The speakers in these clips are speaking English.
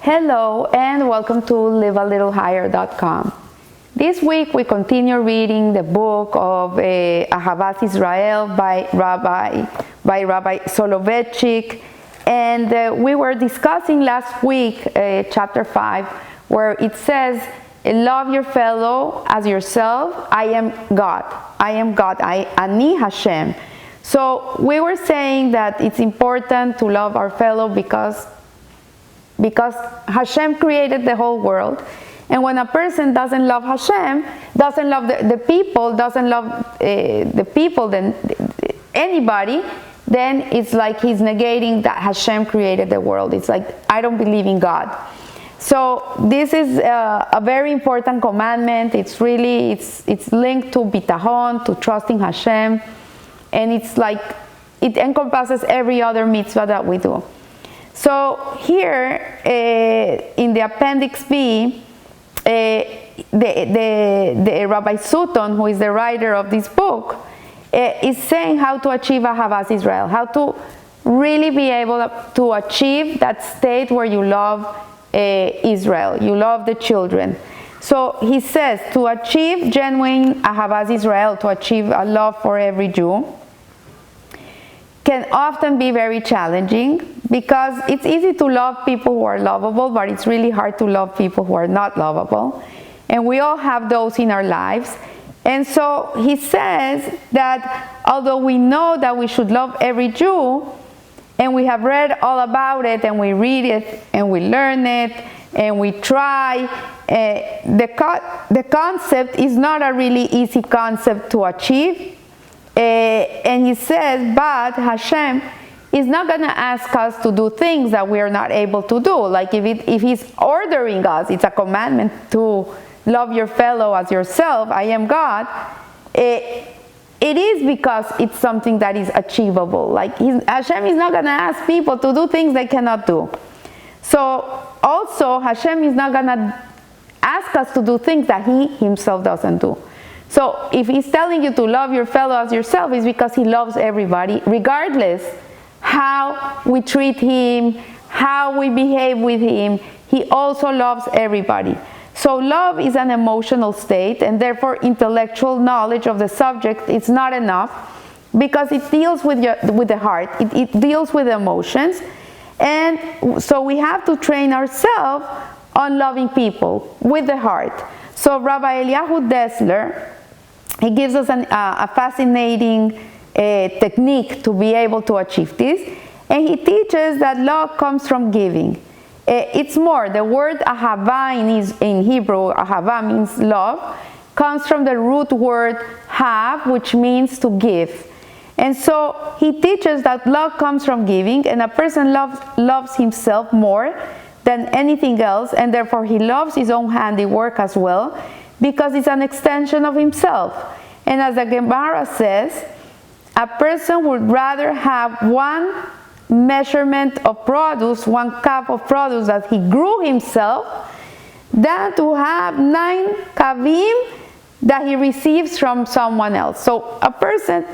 Hello and welcome to livealittlehigher.com. This week we continue reading the book of Ahavat Israel by Rabbi Soloveitchik, and we were discussing last week chapter 5, where it says, love your fellow as yourself. I am God. Ani Hashem. So we were saying that it's important to love our fellow because Hashem created the whole world, and when a person doesn't love Hashem, doesn't love the people, doesn't love the people, then anybody, then it's like he's negating that Hashem created the world. It's like, I don't believe in God. So this is a very important commandment. It's linked to bitachon, to trusting Hashem, and it's like it encompasses every other mitzvah that we do. So here in the Appendix B, the Rabbi Sutton, who is the writer of this book, is saying how to achieve Ahavat Israel, how to really be able to achieve that state where you love Israel, you love the children. So he says to achieve genuine Ahavat Israel, to achieve a love for every Jew, can often be very challenging, because it's easy to love people who are lovable, but it's really hard to love people who are not lovable. And we all have those in our lives. And so he says that although we know that we should love every Jew, and we have read all about it, and we read it, and we learn it, and we try, the concept is not a really easy concept to achieve. And he says, but Hashem is not going to ask us to do things that we are not able to do. Like if he's ordering us, it's a commandment to love your fellow as yourself, I am God, it is because it's something that is achievable. Like Hashem is not going to ask people to do things they cannot do. So also Hashem is not going to ask us to do things that he himself doesn't do. So if he's telling you to love your fellow as yourself, it's because he loves everybody, regardless how we treat him, how we behave with him. He also loves everybody. So love is an emotional state, and therefore intellectual knowledge of the subject is not enough, because it deals with the heart, it deals with emotions. And so we have to train ourselves on loving people with the heart. So Rabbi Eliyahu Dessler, he gives us a fascinating technique to be able to achieve this. And he teaches that love comes from giving. It's more, the word ahava in Hebrew, ahava means love, comes from the root word hav, which means to give. And so he teaches that love comes from giving, and a person loves himself more than anything else, and therefore he loves his own handiwork as well, because it's an extension of himself. And as the Gemara says, a person would rather have one measurement of produce, one cup of produce that he grew himself, than to have 9 kavim that he receives from someone else. So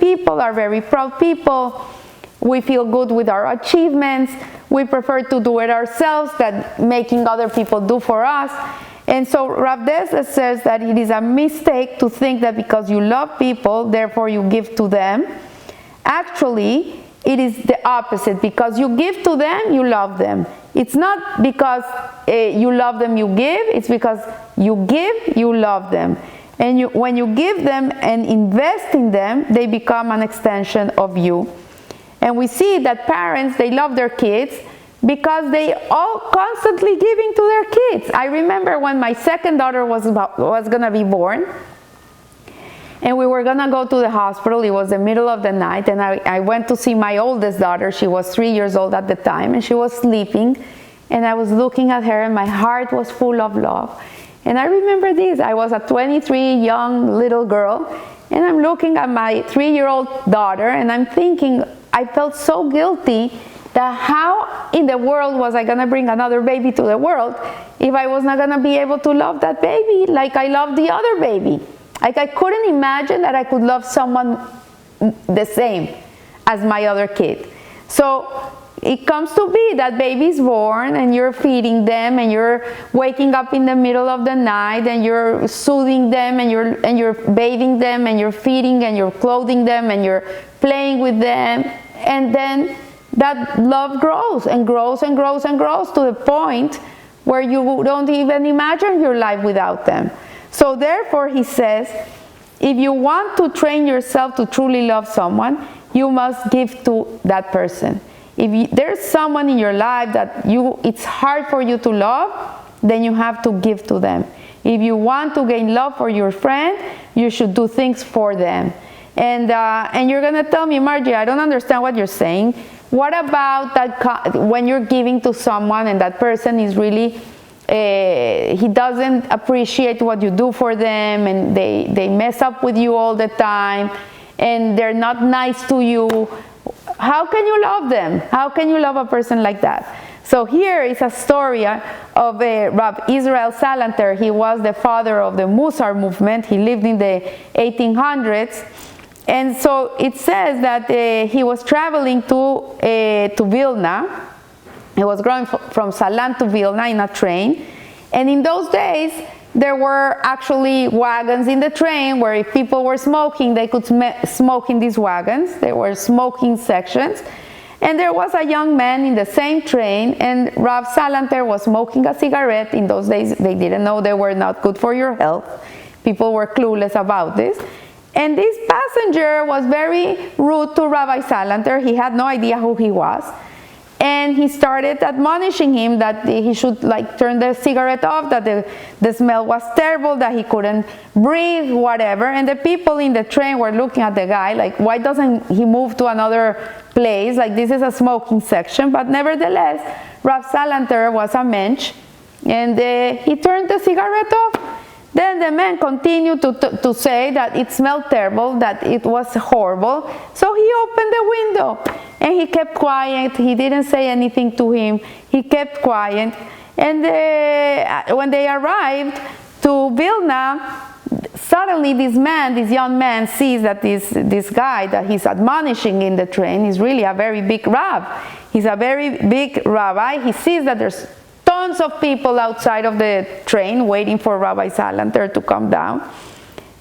people are very proud people. We feel good with our achievements. We prefer to do it ourselves than making other people do for us. And so Rav Dessler says that it is a mistake to think that because you love people, therefore you give to them. Actually, it is the opposite. Because you give to them, you love them. It's not because you love them, you give. It's because you give, you love them. And when you give them and invest in them, they become an extension of you. And we see that parents, they love their kids because they all constantly giving to their kids. I remember when my second daughter was going to be born, and we were going to go to the hospital. It was the middle of the night, and I went to see my oldest daughter. She was 3 years old at the time, and she was sleeping, and I was looking at her, and my heart was full of love. And I remember this. I was a 23 young little girl, and I'm looking at my 3-year-old daughter, and I'm thinking, I felt so guilty that how in the world was I going to bring another baby to the world if I was not going to be able to love that baby like I loved the other baby. Like I couldn't imagine that I could love someone the same as my other kid. So it comes to be that baby's born and you're feeding them and you're waking up in the middle of the night and you're soothing them and you're bathing them and you're feeding and you're clothing them and you're playing with them, and then that love grows and grows and grows and grows to the point where you don't even imagine your life without them. So therefore, he says, if you want to train yourself to truly love someone, you must give to that person. If there's someone in your life that it's hard for you to love, then you have to give to them. If you want to gain love for your friend, you should do things for them. And you're gonna tell me, Margie, I don't understand what you're saying. What about that when you're giving to someone and that person is really he doesn't appreciate what you do for them, and they mess up with you all the time, and they're not nice to you? How can you love them? How can you love a person like that? So here is a story of Rav Israel Salanter. He was the father of the Musar movement. He lived in the 1800s. And so it says that he was traveling to Vilna. He was going from Salan to Vilna in a train. And in those days, there were actually wagons in the train where if people were smoking, they could smoke in these wagons. There were smoking sections. And there was a young man in the same train, and Rav Salanter was smoking a cigarette. In those days, they didn't know they were not good for your health. People were clueless about this. And this passenger was very rude to Rabbi Salanter. He had no idea who he was. And he started admonishing him that he should turn the cigarette off, that the smell was terrible, that he couldn't breathe, whatever. And the people in the train were looking at the guy like, why doesn't he move to another place? Like, this is a smoking section. But nevertheless, Rav Salanter was a mensch, and he turned the cigarette off. Then the man continued to say that it smelled terrible, that it was horrible. So he opened the window and he kept quiet. He didn't say anything to him. He kept quiet. And when they arrived to Vilna, suddenly this young man sees that this guy that he's admonishing in the train is really a very big Rav. He's a very big rabbi. He sees that there's tons of people outside of the train waiting for Rabbi Salanter to come down.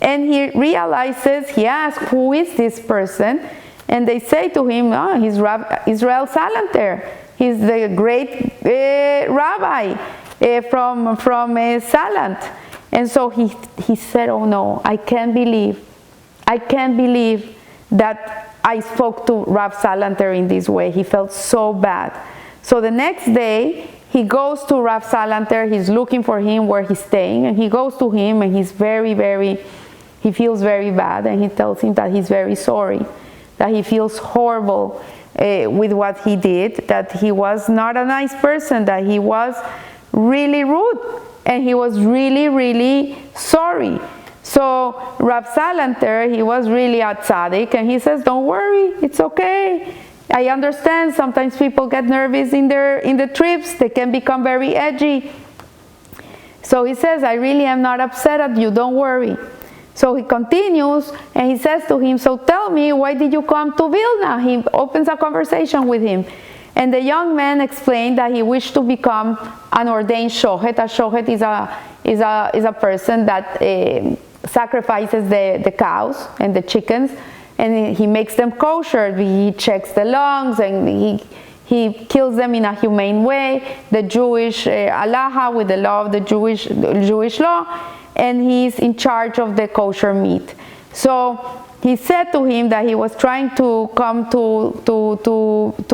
And he realizes, he asks, who is this person? And they say to him, oh, he's Rav Israel Salanter. He's the great rabbi from Salant. And so he said, oh no, I can't believe that I spoke to Rav Salanter in this way. He felt so bad. So the next day, he goes to Rav Salanter. He's looking for him where he's staying, and he goes to him, and he's he feels very bad, and he tells him that he's very sorry, that he feels horrible with what he did, that he was not a nice person, that he was really rude, and he was really, really sorry. So Rav Salanter, he was really a tzaddik, and he says, don't worry, it's okay. I understand sometimes people get nervous in the trips. They can become very edgy. So he says, I really am not upset at you, don't worry. So he continues and he says to him, so tell me, why did you come to Vilna? He opens a conversation with him. And the young man explained that he wished to become an ordained shohet. A shohet is a person that sacrifices the cows and the chickens, and he makes them kosher. He checks the lungs, and he kills them in a humane way, the Jewish halacha, with the law of the Jewish law, and he's in charge of the kosher meat. So he said to him that he was trying to come to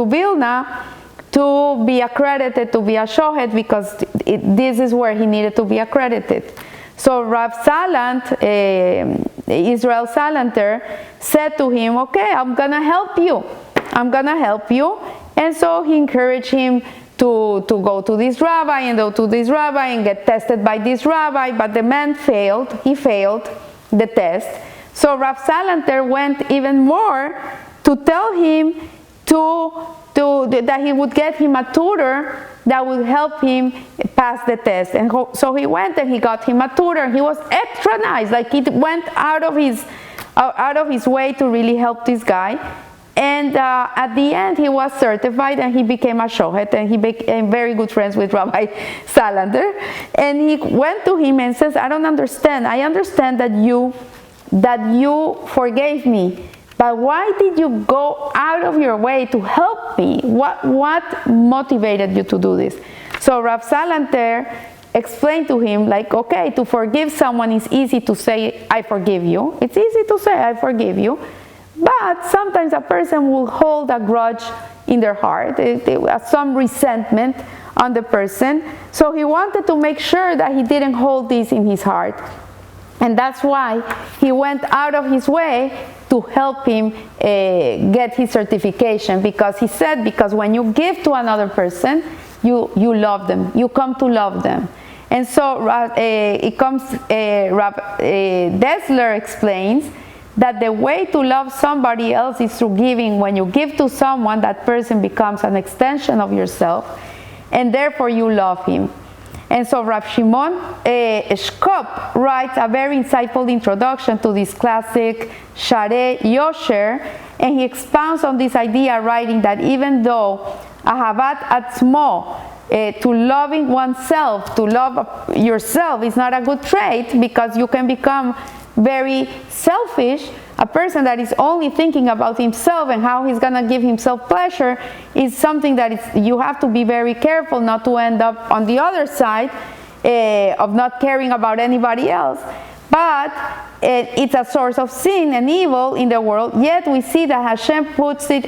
Vilna to be accredited to be a shohet, because this is where he needed to be accredited. So Rav Salant, Israel Salanter, said to him, okay, I'm gonna help you. And so he encouraged him to go to this rabbi and go to this rabbi and get tested by this rabbi, but the man failed. He failed the test. So Rav Salanter went even more to tell him that he would get him a tutor that would help him pass the test. And so he went and he got him a tutor. He was extra nice, like he went out of his way to really help this guy. And And at the end, he was certified and he became a shohet, and he became very good friends with Rabbi Salander. And he went to him and says, I don't understand. I understand that you forgave me, but why did you go out of your way to help me? What motivated you to do this? So Rav Salander explained to him, like, okay, to forgive someone is easy to say, I forgive you. It's easy to say, I forgive you. But sometimes a person will hold a grudge in their heart, some resentment on the person. So he wanted to make sure that he didn't hold this in his heart. And that's why he went out of his way to help him get his certification. Because he said, because when you give to another person, you love them. You come to love them. And so Rav Dessler explains that the way to love somebody else is through giving. When you give to someone, that person becomes an extension of yourself, and therefore you love him. And so Rav Shimon Shkop writes a very insightful introduction to this classic Sharei Yosher, and he expounds on this idea, writing that even though Ahavat Atzmo, to loving oneself, to love yourself, is not a good trait, because you can become very selfish. A person that is only thinking about himself and how he's going to give himself pleasure is something that you have to be very careful not to end up on the other side of not caring about anybody else. But it's a source of sin and evil in the world. Yet we see that Hashem puts it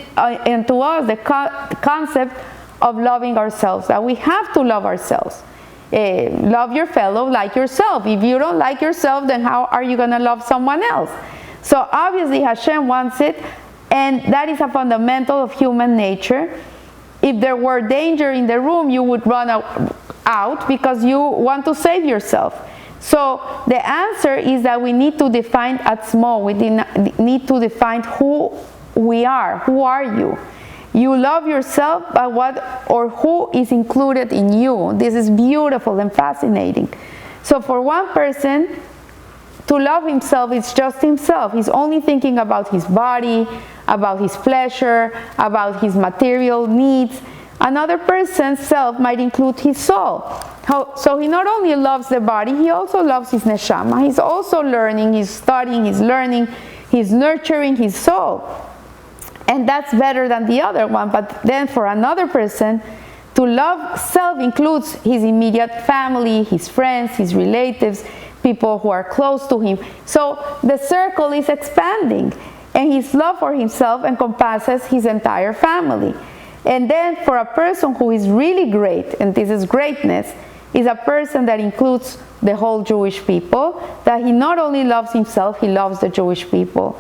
into us, the concept of loving ourselves, that we have to love ourselves. Love your fellow like yourself. If you don't like yourself, then how are you going to love someone else? So obviously Hashem wants it, and that is a fundamental of human nature. If there were danger in the room, you would run out because you want to save yourself. So the answer is that we need to define Atzmo. We need to define who we are. Who are you? You love yourself by what or who is included in you. This is beautiful and fascinating. So for one person, to love himself is just himself. He's only thinking about his body, about his pleasure, about his material needs. Another person's self might include his soul. So he not only loves the body, he also loves his neshama. He's also learning, he's studying, he's learning, he's nurturing his soul. And that's better than the other one. But then for another person, to love self includes his immediate family, his friends, his relatives, people who are close to him. So the circle is expanding, and his love for himself encompasses his entire family. And then for a person who is really great, and this is greatness, is a person that includes the whole Jewish people, that he not only loves himself, he loves the Jewish people.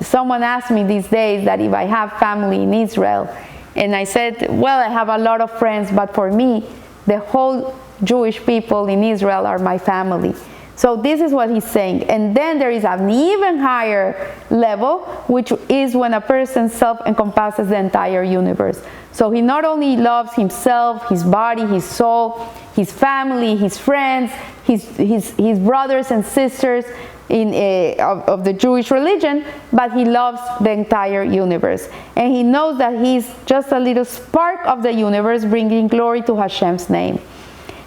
Someone asked me these days that if I have family in Israel, and I said, well, I have a lot of friends, but for me, the whole Jewish people in Israel are my family. So this is what he's saying. And then there is an even higher level, which is when a person's self encompasses the entire universe. So he not only loves himself, his body, his soul, his family, his friends, his brothers and sisters of the Jewish religion, but he loves the entire universe. And he knows that he's just a little spark of the universe, bringing glory to Hashem's name.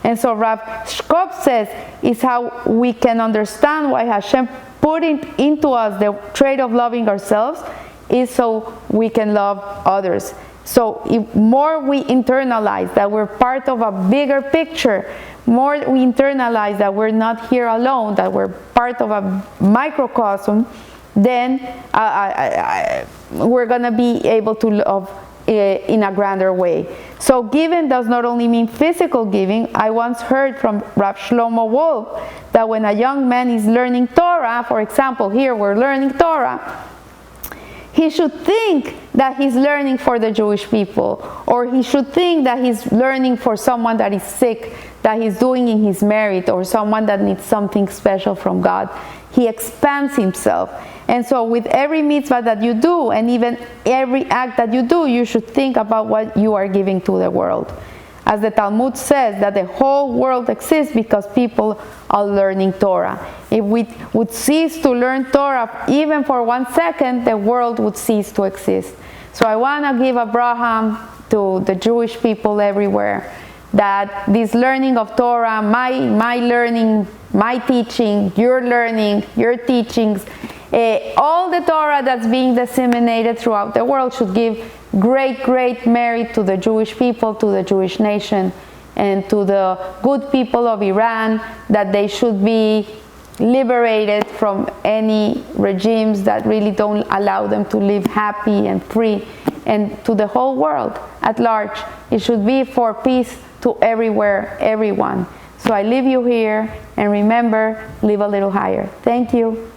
And so Rav Shkop says is how we can understand why Hashem put into us the trait of loving ourselves, is so we can love others. So if more we internalize that we're part of a bigger picture, more we internalize that we're not here alone, that we're part of a microcosm, then we're going to be able to love in a grander way. So giving does not only mean physical giving. I once heard from Rav Shlomo Wolf that when a young man is learning Torah, for example, here we're learning Torah, he should think that he's learning for the Jewish people, or he should think that he's learning for someone that is sick, that he's doing in his merit, or someone that needs something special from God. He expands himself. And so with every mitzvah that you do, and even every act that you do, you should think about what you are giving to the world. as the Talmud says, that the whole world exists because people are learning Torah. If we would cease to learn Torah even for 1 second, the world would cease to exist. So I want to give a braham to the Jewish people everywhere, that this learning of Torah, my learning, my teaching, your learning, your teachings, all the Torah that's being disseminated throughout the world should give great, great merit to the Jewish people, to the Jewish nation, and to the good people of Iran, that they should be liberated from any regimes that really don't allow them to live happy and free, and to the whole world at large. It should be for peace to everywhere, everyone. So I leave you here, and remember, live a little higher. Thank you.